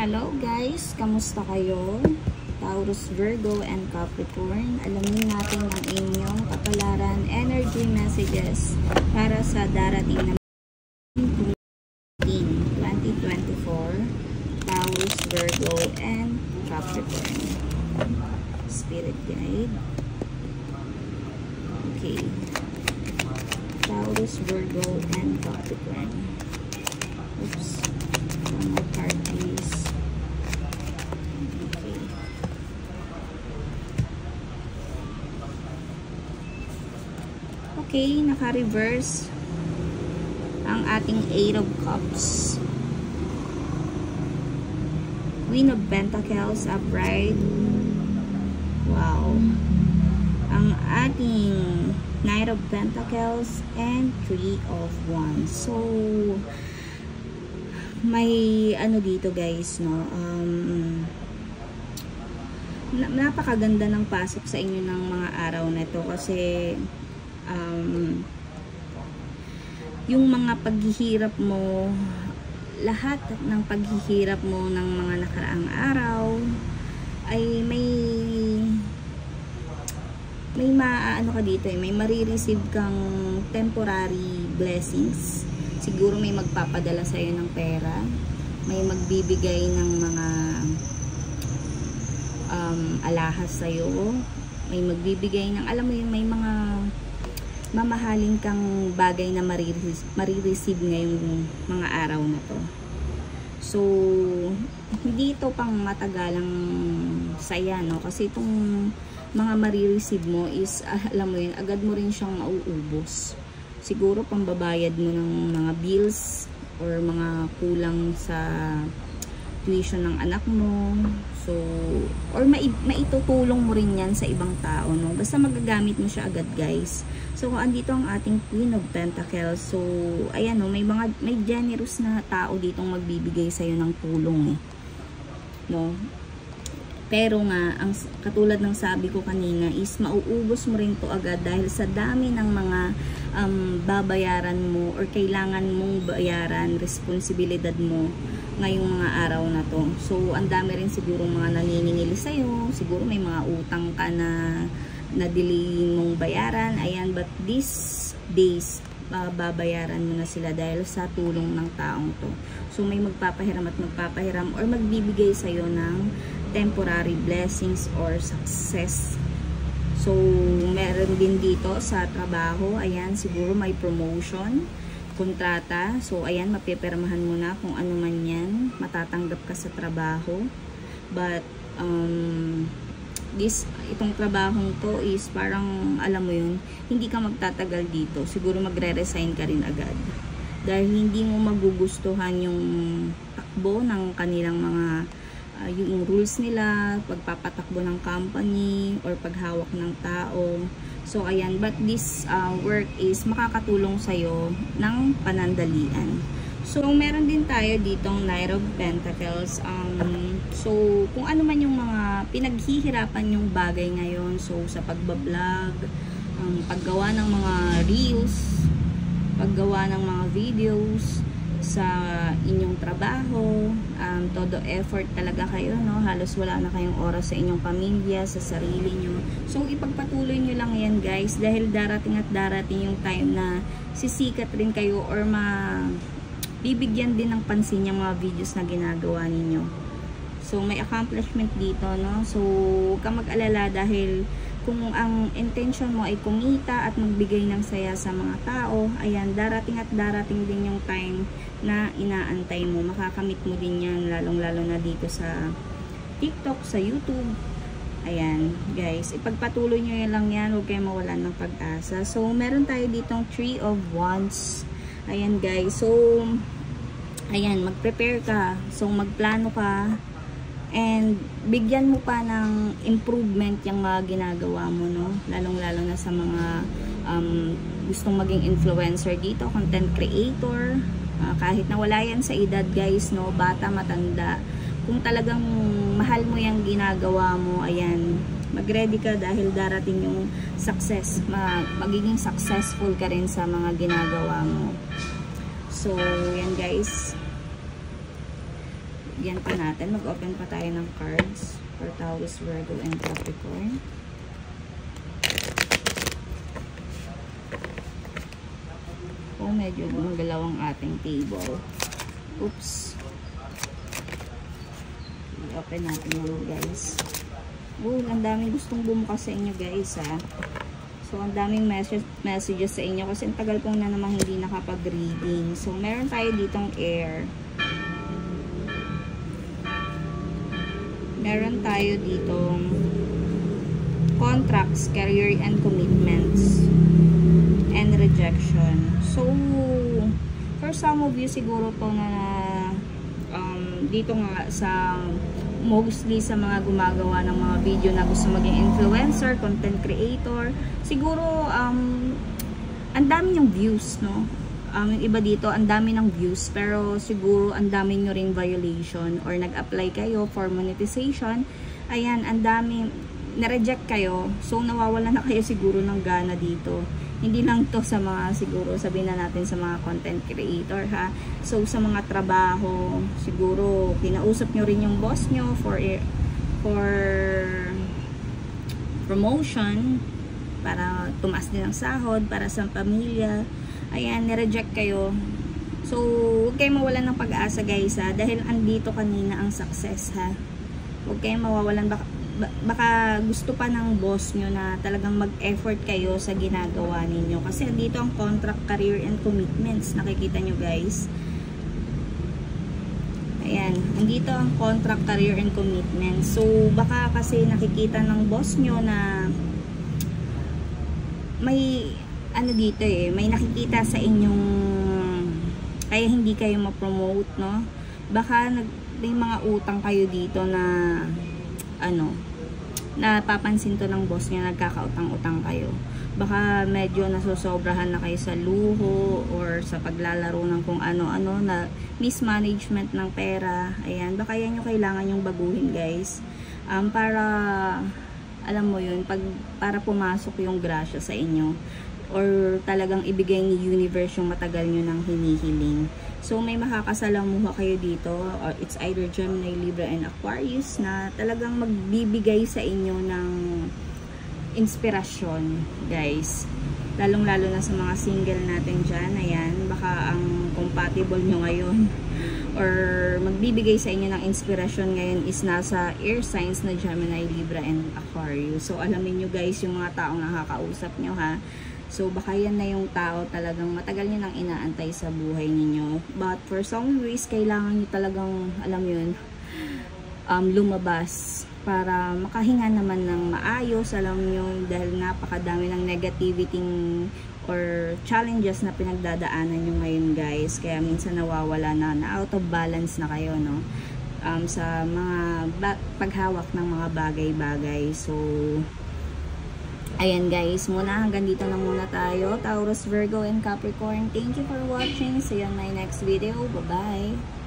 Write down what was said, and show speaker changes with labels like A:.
A: Hello guys, kamusta kayo? Taurus, Virgo, and Capricorn. Alamin natin ang inyong kapalaran, energy messages para sa darating na 2024. Taurus, Virgo, and Capricorn. Spirit guide. Okay. Taurus, Virgo, and Capricorn. Oops. One more card please. Okay, naka-reverse ang ating Eight of Cups. Queen of Pentacles upright. Wow. Ang ating Knight of Pentacles and Three of Wands. So, may ano dito guys, no? Napakaganda ng pasok sa inyo ng mga araw na ito kasi yung mga paghihirap mo, lahat ng paghihirap mo ng mga nakaraang araw ay may maaano ka dito, may marireceive kang temporary blessings. Siguro may magpapadala sa'yo ng pera, may magbibigay ng mga alahas sa'yo, may magbibigay ng, alam mo yun, may mga mamahalin kang bagay na marireceive ngayong mga araw na to. So, hindi ito pang matagalang saya, no? Kasi itong mga marireceive mo is, alam mo yun, agad mo rin siyang mauubos. Siguro pambabayad mo ng mga bills or mga kulang sa tuition ng anak mo. So, or maitutulong mo rin yan sa ibang tao, no? Basta magagamit mo siya agad, guys. So, andito ang ating Queen of Pentacles. So, ayan, no? May generous na tao ditong magbibigay sa'yo ng tulong, eh. No? Pero nga, ang katulad ng sabi ko kanina is mauubos mo rin to agad dahil sa dami ng mga babayaran mo or kailangan mong bayaran, responsibilidad mo ngayong mga araw na to. So, ang dami rin siguro mga naniningil sa'yo. Siguro may mga utang ka na delay mong bayaran. Ayan, but these days, babayaran mo na sila dahil sa tulong ng taong to. So, may magpapahiram at magpapahiram or magbibigay sa'yo ng temporary blessings or success. So, meron din dito sa trabaho. Ayan, siguro may promotion, kontrata. So, ayan, mapipirmahan mo na kung ano man yan. Matatanggap ka sa trabaho. But, itong trabahong to is parang, alam mo yun, hindi ka magtatagal dito. Siguro magre-resign ka rin agad. Dahil hindi mo magugustuhan yung takbo ng kanilang mga yung rules nila, pagpapatakbo ng company or paghawak ng tao. So ayan, but this work is makakatulong sa'yo ng panandalian. So meron din tayo ditong Knight of Pentacles. So kung ano man yung mga pinaghihirapan yung bagay ngayon, so sa pagbablog, paggawa ng mga reels, paggawa ng mga videos, sa inyong trabaho, todo effort talaga kayo, no? Halos wala na kayong oras sa inyong pamilya, sa sarili nyo. So, ipagpatuloy nyo lang yan, guys, dahil darating at darating yung time na sisikat rin kayo or bibigyan din ng pansin yung mga videos na ginagawa ninyo. So, may accomplishment dito, no? So, huwag kang mag-alala dahil kung ang intention mo ay kumita at magbigay ng saya sa mga tao, ayan, darating at darating din yung time na inaantay mo. Makakamit mo din yan, lalong-lalo na dito sa TikTok, sa YouTube. Ayan, guys, ipagpatuloy nyo lang yan, huwag kayong mawalan ng pag-asa. So, meron tayo ditong Three of Wands. Ayan, guys. So, ayan, mag-prepare ka. So, magplano ka. And bigyan mo pa ng improvement yung mga ginagawa mo, no? Lalong-lalo na sa mga gustong maging influencer dito, content creator. Kahit na wala yan sa edad, guys, no? Bata, matanda. Kung talagang mahal mo yung ginagawa mo, ayan, mag-ready ka dahil darating yung success. Magiging successful ka rin sa mga ginagawa mo. So, yan guys. Bigyan pa natin. Mag-open pa tayo ng cards for Taurus, Virgo, and Capricorn. Oh, medyo gumagalaw ang ating table. Oops. I-open natin yun, guys. Oh, ang daming gustong bumukas sa inyo, guys, ha. So, ang daming messages sa inyo kasi ang tagal kong na namang hindi nakapag-reading. So, meron tayo ditong air. Meron tayo ditong contracts, career and commitments, and rejection. So, for some of you, siguro to na dito nga sa mostly sa mga gumagawa ng mga video na gusto maging influencer, content creator, siguro ang dami yung views, no? Yung iba dito, ang dami ng views, pero siguro ang dami nyo ring violation or nag-apply kayo for monetization. Ayan, ang dami, na-reject kayo, so nawawala na kayo siguro ng gana dito. Hindi lang to sa mga, siguro sabihin na natin sa mga content creator, ha. So sa mga trabaho, siguro kinausap nyo rin yung boss nyo for promotion, para tumaas din ang sahod, para sa pamilya. Ayan, nireject kayo. So huwag kayong mawalan ng pag-asa, guys, ha, dahil andito kanina ang success, ha. Huwag kayong mawawalan, baka gusto pa ng boss nyo na talagang mag-effort kayo sa ginagawa ninyo. Kasi dito ang contract, career, and commitments. Nakikita nyo, guys. Ayan. Andito ang contract, career, and commitments. So, baka kasi nakikita ng boss nyo na may ano dito may nakikita sa inyong kaya hindi kayo ma-promote, no? Baka may mga utang kayo dito na napapansin to ng boss niya, nagkakautang-utang kayo. Baka medyo nasosobrahan na kayo sa luho or sa paglalaro ng kung ano-ano, na mismanagement ng pera. Ayan, baka yan yung kailangan yung baguhin, guys. Para, alam mo yun, para pumasok yung grasya sa inyo. Or talagang ibigay ni universe yung matagal nyo ng hinihiling. So, may makakasalamuha kayo dito, or it's either Gemini, Libra, and Aquarius, na talagang magbibigay sa inyo ng inspirasyon, guys. Lalong-lalo na sa mga single natin dyan. Ayan, baka ang compatible nyo ngayon, or magbibigay sa inyo ng inspirasyon ngayon is nasa air signs na Gemini, Libra, and Aquarius. So, alamin nyo, guys, yung mga taong nakakausap nyo, ha. So, baka yan na yung tao talagang matagal nyo nang inaantay sa buhay ninyo. But for some ways, kailangan nyo talagang, alam yun, lumabas para makahinga naman ng maayos. Alam nyo, dahil napakadami ng negativity or challenges na pinagdadaanan nyo ngayon, guys. Kaya minsan nawawala na out of balance na kayo, no? Sa mga paghawak ng mga bagay-bagay. So, ayan, guys, hanggang dito na muna tayo. Taurus, Virgo, and Capricorn. Thank you for watching. See you on my next video. Bye-bye.